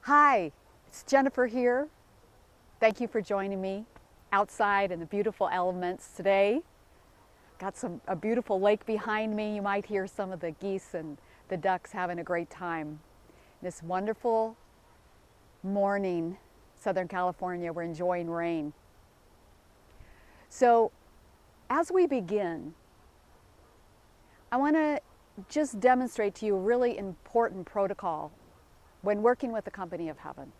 Hi, it's Jennifer here. Thank you for joining me outside in the beautiful elements today. Got a beautiful lake behind me. You might hear some of the geese and the ducks having a great time. This wonderful morning, Southern California, we're enjoying rain. So as we begin, I want to just demonstrate to you a really important protocol when working with the company of heaven.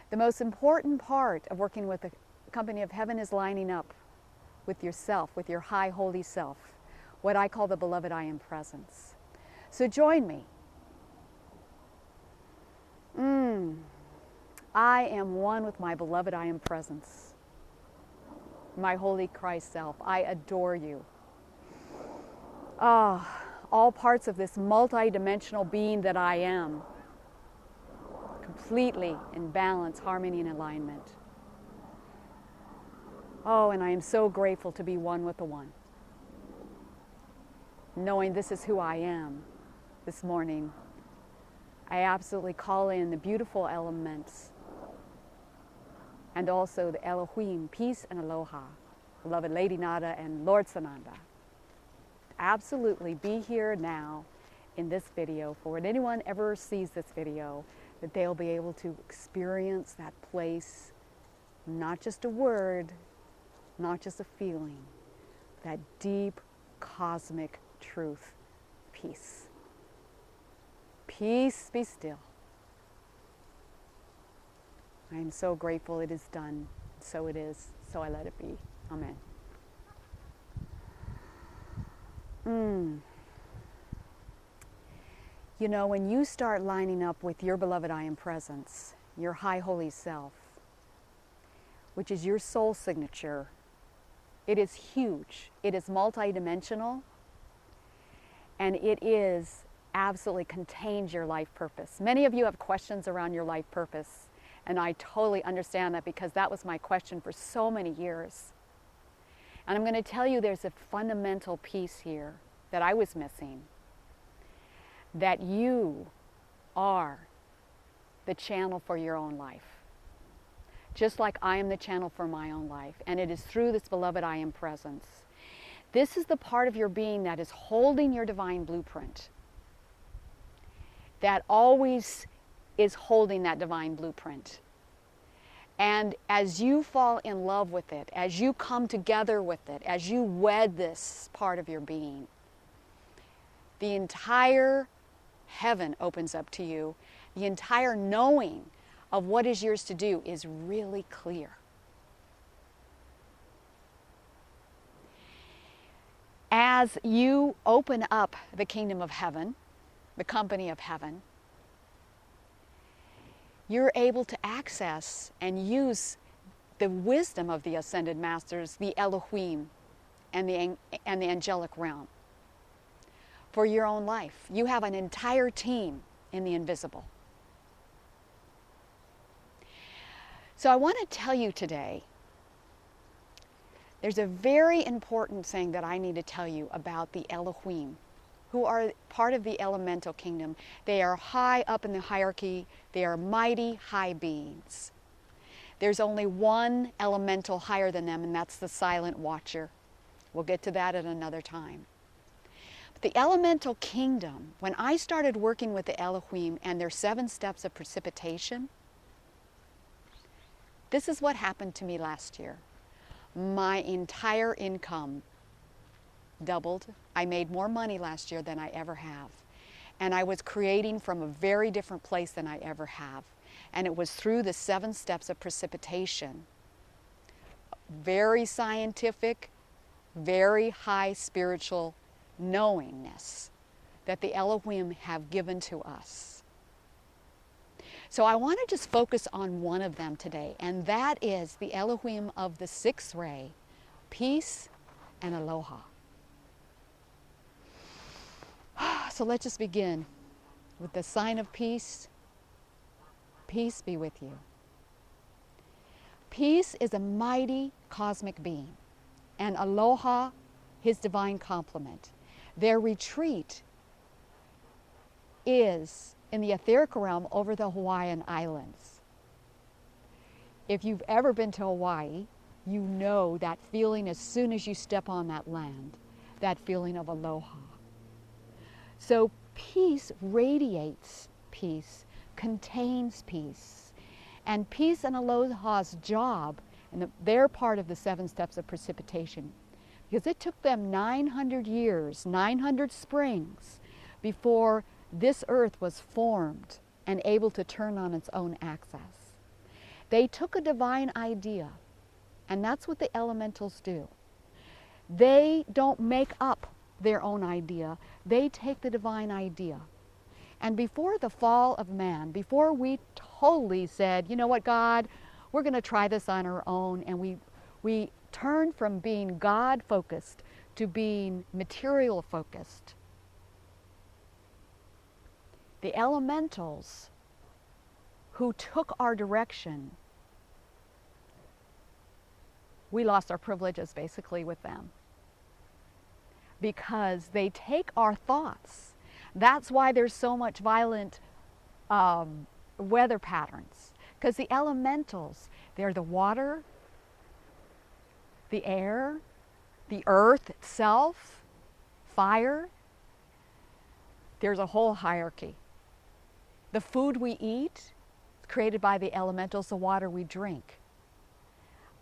The most important part of working with the company of heaven is lining up with yourself, with your high holy self, what I call the beloved I am presence. So join me. I am one with my beloved I am presence, my holy Christ self. I adore you. All parts of this multi-dimensional being that I am, completely in balance, harmony, and alignment. Oh, and I am so grateful to be one with the One. Knowing this is who I am this morning, I absolutely call in the beautiful elements and also the Elohim Peace and Aloha, beloved Lady Nada and Lord Sananda. Absolutely be here now in this video for when anyone ever sees this video, that they'll be able to experience that place, not just a word, not just a feeling, that deep cosmic truth, peace. Peace be still. I am so grateful it is done. So it is. So I let it be. Amen. You know, when you start lining up with your beloved I am presence, your high holy self, which is your soul signature, it is huge. It is multidimensional, and it is absolutely contains your life purpose. Many of you have questions around your life purpose, and I totally understand that because that was my question for so many years. And I'm going to tell you there's a fundamental piece here that I was missing, that you are the channel for your own life. Just like I am the channel for my own life. And it is through this beloved I am presence. This is the part of your being that is holding your divine blueprint. That always is holding that divine blueprint. And as you fall in love with it, as you come together with it, as you wed this part of your being, the entire heaven opens up to you. The entire knowing of what is yours to do is really clear. As you open up the kingdom of heaven, the company of heaven, you're able to access and use the wisdom of the ascended masters, the Elohim, and the angelic realm for your own life. You have an entire team in the invisible. So I want to tell you today, there's a very important thing that I need to tell you about the Elohim, who are part of the elemental kingdom. They are high up in the hierarchy. They are mighty high beings. There's only one elemental higher than them, and that's the silent watcher. We'll get to that at another time. But the elemental kingdom, when I started working with the Elohim and their 7 steps of precipitation, this is what happened to me last year. My entire income doubled. I made more money last year than I ever have. And I was creating from a very different place than I ever have. And it was through the 7 steps of precipitation. Very scientific, very high spiritual knowingness that the Elohim have given to us. So I want to just focus on one of them today, and that is the Elohim of the 6th ray, peace and aloha. So let's just begin with the sign of peace. Peace be with you. Peace is a mighty cosmic being, and aloha, his divine complement. Their retreat is in the etheric realm over the Hawaiian Islands. If you've ever been to Hawaii, you know that feeling as soon as you step on that land, that feeling of aloha. So peace radiates peace, contains peace. And peace and aloha's job, and they're part of the 7 steps of precipitation, because it took them 900 years, 900 springs, before this earth was formed and able to turn on its own axis. They took a divine idea, and that's what the elementals do. They don't make up their own idea. They take the divine idea. And before the fall of man, before we totally said, you know what, God, we're going to try this on our own, and we turned from being God-focused to being material-focused, the elementals who took our direction, we lost our privileges basically with them, because they take our thoughts. That's why there's so much violent weather patterns, because the elementals, they're the water, the air, the earth itself, fire. There's a whole hierarchy. The food we eat is created by the elementals, the water we drink.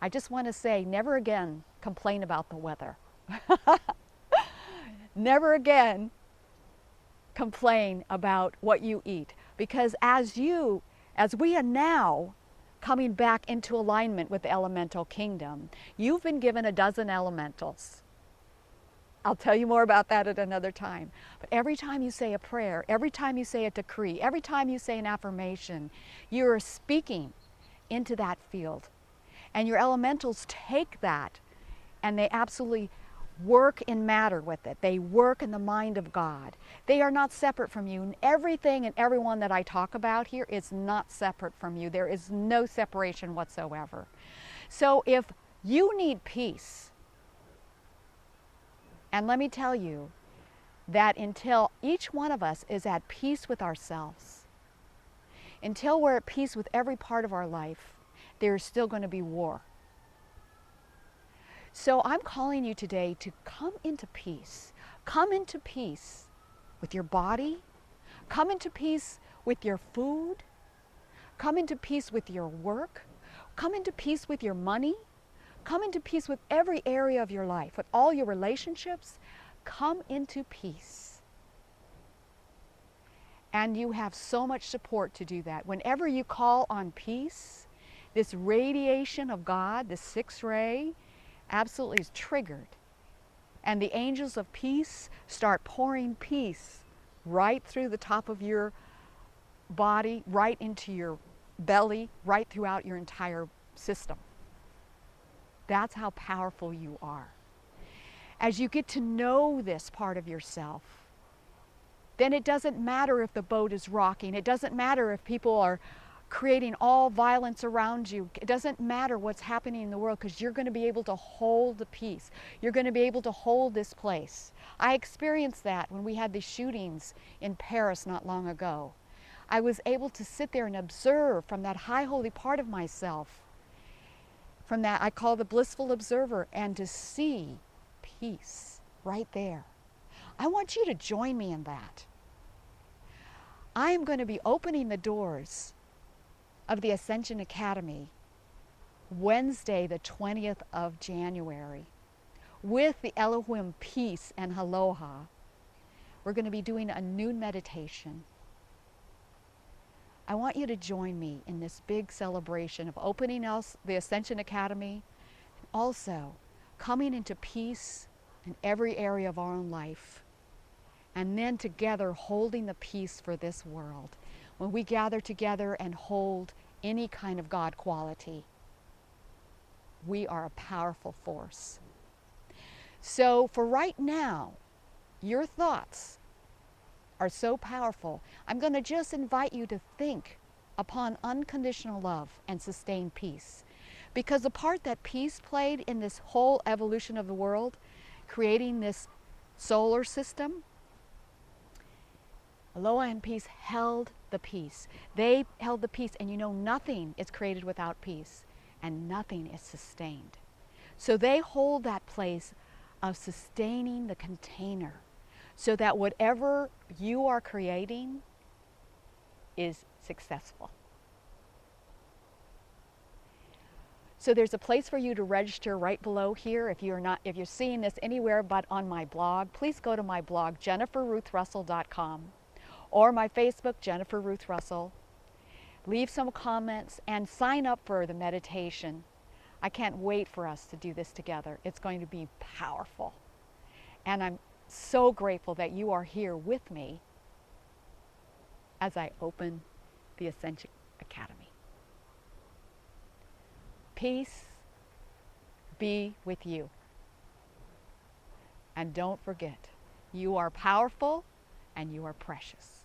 I just want to say, never again complain about the weather. Never again complain about what you eat, because as we are now coming back into alignment with the elemental kingdom, you've been given a dozen elementals. I'll tell you more about that at another time. But every time you say a prayer, every time you say a decree, every time you say an affirmation, you're speaking into that field. And your elementals take that and they absolutely work in matter with it. They work in the mind of God. They are not separate from you. And everything and everyone that I talk about here is not separate from you. There is no separation whatsoever. So if you need peace, and let me tell you that until each one of us is at peace with ourselves, until we're at peace with every part of our life, there's still going to be war. So I'm calling you today to come into peace. Come into peace with your body. Come into peace with your food. Come into peace with your work. Come into peace with your money. Come into peace with every area of your life, with all your relationships. Come into peace. And you have so much support to do that. Whenever you call on peace, this radiation of God, the 6th ray, absolutely is triggered. And the angels of peace start pouring peace right through the top of your body, right into your belly, right throughout your entire system. That's how powerful you are. As you get to know this part of yourself, then it doesn't matter if the boat is rocking. It doesn't matter if people are creating all violence around you. It doesn't matter what's happening in the world, because you're going to be able to hold the peace. You're going to be able to hold this place. I experienced that when we had the shootings in Paris not long ago. I was able to sit there and observe from that high holy part of myself, from that I call the blissful observer, and to see peace right there. I want you to join me in that. I am going to be opening the doors of the Ascension Academy Wednesday, the 20th of January, with the Elohim Peace and Aloha. We're going to be doing a noon meditation. I want you to join me in this big celebration of opening the Ascension Academy, and also coming into peace in every area of our own life, and then together holding the peace for this world. When we gather together and hold any kind of God quality, we are a powerful force. So for right now, your thoughts are so powerful. I'm going to just invite you to think upon unconditional love and sustained peace. Because the part that peace played in this whole evolution of the world, creating this solar system, Aloha and Peace held the peace. They held the peace, and you know nothing is created without peace, and nothing is sustained. So they hold that place of sustaining the container so that whatever you are creating is successful. So there's a place for you to register right below here. If you're seeing this anywhere but on my blog, please go to my blog, jenniferruthrussell.com, or my Facebook, Jennifer Ruth Russell. Leave some comments and sign up for the meditation. I can't wait for us to do this together. It's going to be powerful. And I'm so grateful that you are here with me as I open the Ascension Academy. Peace be with you. And don't forget, you are powerful and you are precious.